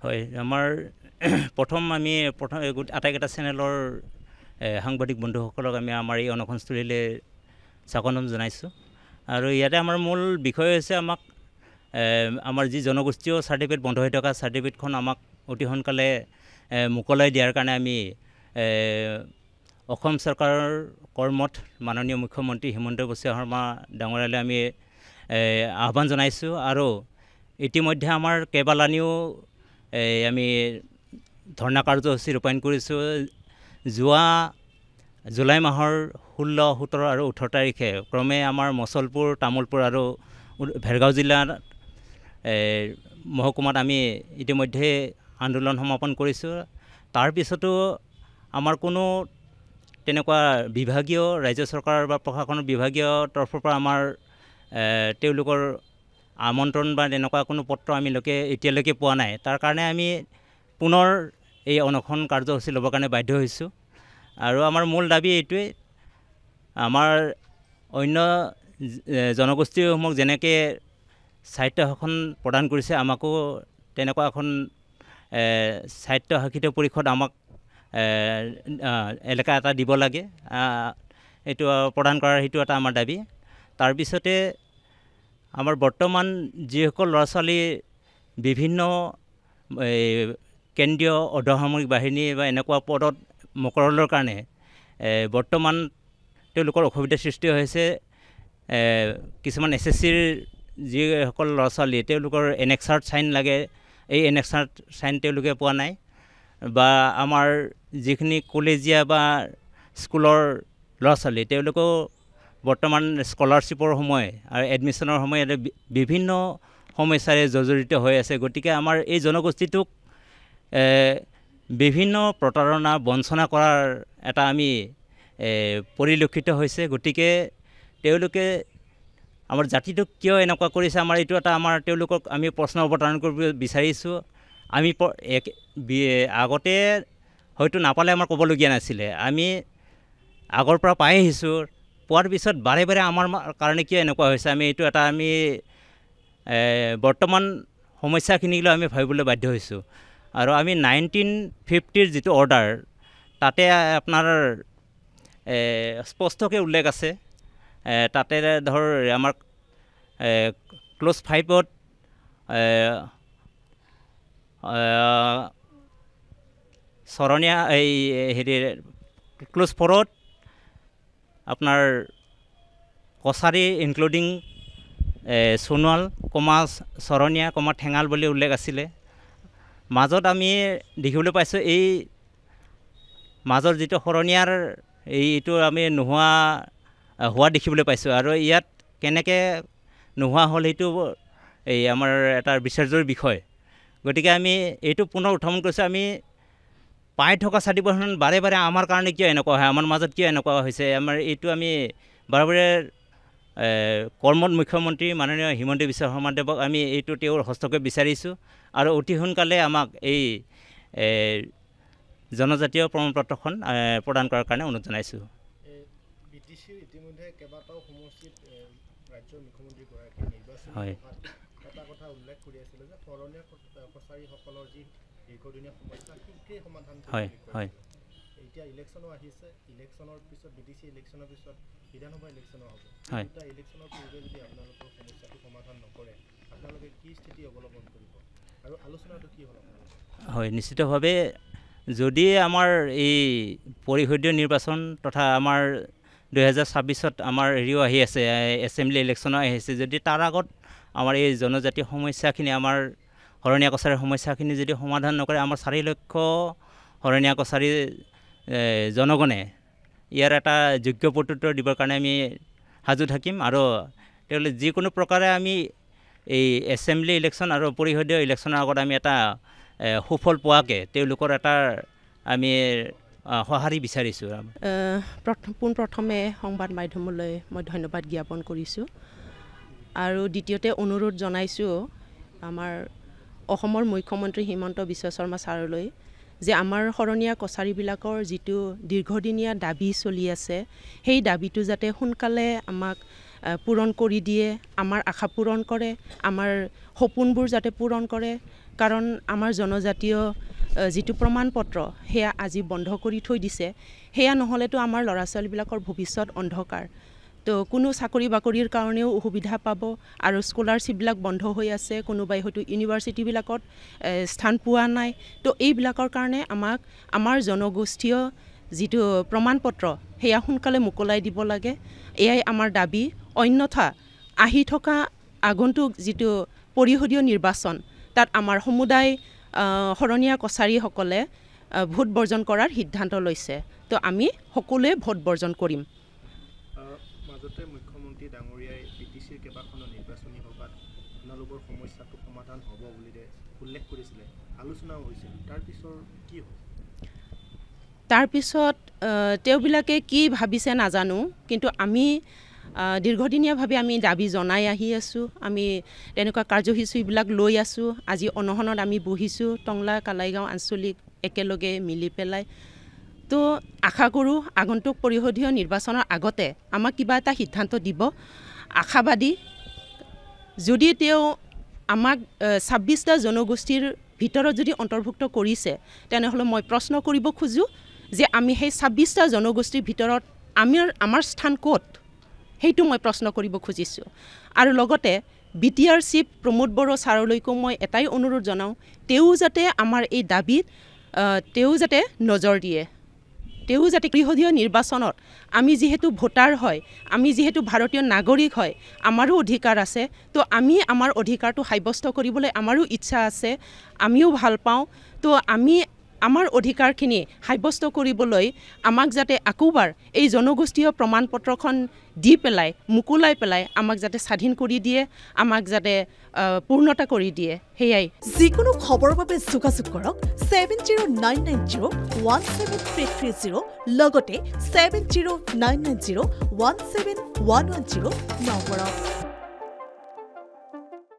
হয় আমাৰ প্ৰথম আটাইকেইটা চেনেলৰ সাংবাদিক বন্ধুসকলক আমি আমাৰ এই অনশনস্থলীলৈ স্বাগতম জনাইছোঁ আৰু ইয়াতে আমাৰ মূল বিষয় হৈছে আমাক আমাৰ যি জনগোষ্ঠীয় চাৰ্টিফিকেট বন্ধ হৈ থকা চাৰ্টিফিকেটখন আমাক অতি সোনকালে মুকলাই দিয়াৰ কাৰণে আমি অসম চৰকাৰৰ কৰ্মঠ মাননীয় মুখ্যমন্ত্ৰী হিমন্ত বিশ্ব শৰ্মা ডাঙৰীয়ালৈ আমি আহ্বান জনাইছোঁ আৰু ইতিমধ্যে আমাৰ কেইবালানিও আমি ধৰ্ণা কাৰ্যসূচী ৰূপায়ণ কৰিছোঁ। যোৱা জুলাই মাহৰ 16, 17 আৰু 18 তাৰিখে ক্ৰমে আমাৰ মচলপুৰ, তামোলপুৰ আৰু ভেৰগাঁও জিলাৰ মহকুমাত আমি ইতিমধ্যে আন্দোলন সমাপন কৰিছোঁ। তাৰ পিছতো আমাৰ কোনো তেনেকুৱা বিভাগীয় ৰাজ্য চৰকাৰ বা প্ৰশাসনৰ বিভাগীয় তৰফৰ পৰা আমাৰ তেওঁলোকৰ আমন্ত্ৰণ বা তেনেকুৱা কোনো পত্ৰ আমিলৈকে এতিয়ালৈকে পোৱা নাই। তাৰ কাৰণে আমি পুনৰ এই অনশন কাৰ্যসূচী ল'বৰ কাৰণে বাধ্য হৈছোঁ আৰু আমাৰ মূল দাবী এইটোৱেই, আমাৰ অন্য জনগোষ্ঠীসমূহক যেনেকৈ সাহিত্য শাসন প্ৰদান কৰিছে আমাকো তেনেকুৱা এখন সাহিত্য শাসিত পৰিষদ আমাক এলেকা এটা দিব লাগে, এইটো প্ৰদান কৰাৰ সেইটো এটা আমাৰ দাবী। তাৰপিছতে আমাৰ বৰ্তমান যিসকল ল'ৰা ছোৱালী বিভিন্ন কেন্দ্ৰীয় অৰ্ধসামৰিক বাহিনী বা এনেকুৱা পদত মকৰলৰ কাৰণে বৰ্তমান তেওঁলোকৰ অসুবিধাৰ সৃষ্টি হৈছে। কিছুমান SSCৰ যিসকল ল'ৰা ছোৱালী তেওঁলোকৰ এনেক্সাৰ্ট চাইন লাগে, এই এনেক্সাৰ্ট চাইন তেওঁলোকে পোৱা নাই বা আমাৰ যিখিনি কলেজীয়া বা স্কুলৰ ল'ৰা ছোৱালী তেওঁলোকেও বৰ্তমান স্কলাৰশ্বিপৰ সময় আৰু এডমিশ্যনৰ সময় বিভিন্ন সমস্যাৰে জৰ্জৰিত হৈ আছে। গতিকে আমাৰ এই জনগোষ্ঠীটোক বিভিন্ন প্ৰতাৰণা বঞ্চনা কৰাৰ এটা আমি পৰিলক্ষিত হৈছে। গতিকে তেওঁলোকে আমাৰ জাতিটোক কিয় এনেকুৱা কৰিছে, আমাৰ এইটো এটা তেওঁলোকক আমি প্ৰশ্ন অৱতাৰণ কৰিব বিচাৰিছোঁ। আমি আগতে হয়তো নাপালে আমাৰ ক'বলগীয়া নাছিলে, আমি আগৰ পৰা পাই আহিছোঁ। পোৱাৰ পিছত বাৰে বাৰে আমাৰ কাৰণে কিয় এনেকুৱা হৈছে, আমি এইটো এটা আমি বৰ্তমান সমস্যাখিনিক লৈ আমি ভাবিবলৈ বাধ্য হৈছোঁ। আৰু আমি 1950ৰ যিটো অৰ্ডাৰ তাতে আপোনাৰ স্পষ্টকৈ উল্লেখ আছে, তাতে ধৰ আমাৰ ক্ল'জ 5ত চৰণীয়া ক্ল'জ 4ত আপোনাৰ কছাৰী ইনক্লুডিং সোণোৱাল, চৰণীয়া, ঠেঙাল বুলি উল্লেখ আছিলে। মাজত আমি দেখিবলৈ পাইছোঁ এই মাজৰ যিটো শৰণীয়াৰ এইটো আমি হোৱা দেখিবলৈ পাইছোঁ আৰু ইয়াত কেনেকৈ নোহোৱা হ'ল সেইটো এই আমাৰ এটা বিচাৰ্যৰ বিষয়। গতিকে আমি এইটো পুনৰ উত্থাপন কৰিছোঁ, আমি পাই থকা চাৰ্টিফিকেটখন বাৰে বাৰে আমাৰ কাৰণে কিয় এনেকুৱা হয়, আমাৰ মাজত কিয় এনেকুৱা হৈছে, আমাৰ এইটো আমি বাৰে বাৰে কৰ্মঠ মুখ্যমন্ত্ৰী মাননীয় হিমন্ত বিশ্ব শৰ্মাদেৱক আমি এইটো তেওঁৰ হস্তক্ষেপ বিচাৰিছোঁ আৰু অতি সোনকালে আমাক এই জনজাতীয় প্ৰমাণপত্ৰখন প্ৰদান কৰাৰ কাৰণে অনুৰোধ জনাইছোঁ। ইতিমধ্যে কেইবাটাও সমষ্টিত ৰাজ্যৰ মুখ্যমন্ত্ৰীগৰাকীয়ে নিৰ্বাচনী এটা কথা উল্লেখ কৰি আছিলে যে শৰণীয়া কছাৰীসকলৰ যি দীৰ্ঘদিনীয়া সমস্যা শীঘ্ৰেই সমাধান হয়। এতিয়া ইলেকশ্যনো আহিছে, ইলেকশ্যনৰ পিছত BTC ইলেকশ্যনৰ পিছত বিধানসভা ইলেকশ্যনো হ'ব। দুটা ইলেকশ্যনৰ পূৰ্বে যদি আপোনালোকৰ সমস্যাটো সমাধান নকৰে আপোনালোকে কি স্থিতি অৱলম্বন কৰিব আৰু আলোচনাটো কি হ'ল আপোনালোকৰ? হয়, নিশ্চিতভাৱে যদি আমাৰ এই পৰিষদীয় নিৰ্বাচন তথা আমাৰ 2026ত আমাৰ আহি আছে, এছেম্বলি ইলেকশ্যনো আহি আছে, যদি তাৰ আগত আমাৰ এই জনজাতীয় সমস্যাখিনি, আমাৰ শৰণীয়া কছাৰীৰ সমস্যাখিনি যদি সমাধান নকৰে, আমাৰ 4 লক্ষ শৰণীয়া কছাৰী জনগণে ইয়াৰ এটা যোগ্য প্ৰত্যুত্তৰ দিবৰ কাৰণে আমি সাজু থাকিম আৰু তেওঁলোকে যিকোনো প্ৰকাৰে আমি এই এছেম্বলি ইলেকশ্যন আৰু পৰিষদীয় ইলেকশ্যনৰ আগত আমি এটা সুফল পোৱাকৈ তেওঁলোকৰ এটা আমি সঁহাৰি বিচাৰিছোঁ। পোনপ্ৰথমে সংবাদ মাধ্যমলৈ মই ধন্যবাদ জ্ঞাপন কৰিছোঁ আৰু দ্বিতীয়তে অনুৰোধ জনাইছোঁ আমাৰ অসমৰ মুখ্যমন্ত্ৰী হিমন্ত বিশ্ব শৰ্মা ছাৰলৈ যে আমাৰ শৰণীয়া কছাৰীবিলাকৰ যিটো দীৰ্ঘদিনীয়া দাবী চলি আছে, সেই দাবীটো যাতে সোনকালে আমাক পূৰণ কৰি দিয়ে, আমাৰ আশা পূৰণ কৰে, আমাৰ সপোনবোৰ যাতে পূৰণ কৰে, কাৰণ আমাৰ জনজাতীয় যিটো প্ৰমাণপত্ৰ সেয়া আজি বন্ধ কৰি থৈ দিছে সেয়া নহ'লেতো আমাৰ ল'ৰা ছোৱালীবিলাকৰ ভৱিষ্যত অন্ধকাৰ তো কোনো চাকৰি বাকৰিৰ কাৰণেও অসুবিধা পাব আৰু স্কলাৰশ্বিপবিলাক বন্ধ হৈ আছে কোনোবাই হয়তো ইউনিভাৰ্চিটিবিলাকত স্থান পোৱা নাই তো এইবিলাকৰ কাৰণে আমাৰ জনগোষ্ঠীয় যিটো প্ৰমাণপত্ৰ সেয়া সোনকালে মোকলাই দিব লাগে এয়াই আমাৰ দাবী অন্যথা আহি থকা আগন্তুক যিটো পৰিষদীয় নিৰ্বাচন তাত আমাৰ সমুদায় শৰণীয়া কছাৰীসকলে ভোট বৰ্জন কৰাৰ সিদ্ধান্ত লৈছে তো আমি সকলোৱে ভোট বৰ্জন কৰিম মাজতে মুখ্যমন্ত্ৰী ডাঙৰীয়াই বিটিচিৰ কেইবাখনো নিৰ্বাচনী সভাত আপোনালোকৰ সমস্যাটো সমাধান হ'ব বুলি উল্লেখ কৰিছিলে আলোচনাও হৈছিল তাৰপিছত কি হ'ল তাৰপিছত তেওঁবিলাকে কি ভাবিছে নাজানো কিন্তু আমি দীৰ্ঘদিনীয়াভাৱে আমি দাবী জনাই আহি আছোঁ আমি তেনেকুৱা কাৰ্যসূচীবিলাক লৈ আছোঁ আজি অনশনত আমি বহিছোঁ টংলা কালাইগাঁও আঞ্চলিক একেলগে মিলি পেলাই তো আশা কৰোঁ আগন্তুক পৰিষদীয় নিৰ্বাচনৰ আগতে আমাক কিবা এটা সিদ্ধান্ত দিব আশাবাদী যদি তেওঁ আমাক ২৬টা জনগোষ্ঠীৰ ভিতৰত যদি অন্তৰ্ভুক্ত কৰিছে তেনেহ'লে মই প্ৰশ্ন কৰিব খোজোঁ যে আমি সেই ২৬টা জনগোষ্ঠীৰ ভিতৰত আমাৰ স্থান ক'ত সেইটো মই প্ৰশ্ন কৰিব খুজিছোঁ আৰু লগতে বিটিআৰ চিফ প্ৰমোদ বড়ো ছাৰলৈকো মই এটাই অনুৰোধ জনাওঁ তেওঁ যাতে আমাৰ এই দাবীত তেওঁ যাতে নজৰ দিয়ে তেওঁ যাতে পৰিষদীয় নিৰ্বাচনত আমি যিহেতু ভোটাৰ হয় আমি যিহেতু ভাৰতীয় নাগৰিক হয় আমাৰো অধিকাৰ আছে তো আমি আমাৰ অধিকাৰটো সাব্যস্ত কৰিবলৈ আমাৰো ইচ্ছা আছে আমিও ভাল পাওঁ তো আমি আমাৰ অধিকাৰখিনি সাব্যস্ত কৰিবলৈ আমাক যাতে আকৌবাৰ এই জনগোষ্ঠীয় প্ৰমাণপত্ৰখন দি পেলাই মুকুলাই পেলাই আমাক যাতে স্বাধীন কৰি দিয়ে আমাক যাতে পূৰ্ণতা কৰি দিয়ে সেয়াই যিকোনো খবৰৰ বাবে যোগাযোগ কৰক 7099017330 লগতে 7099017110 নম্বৰত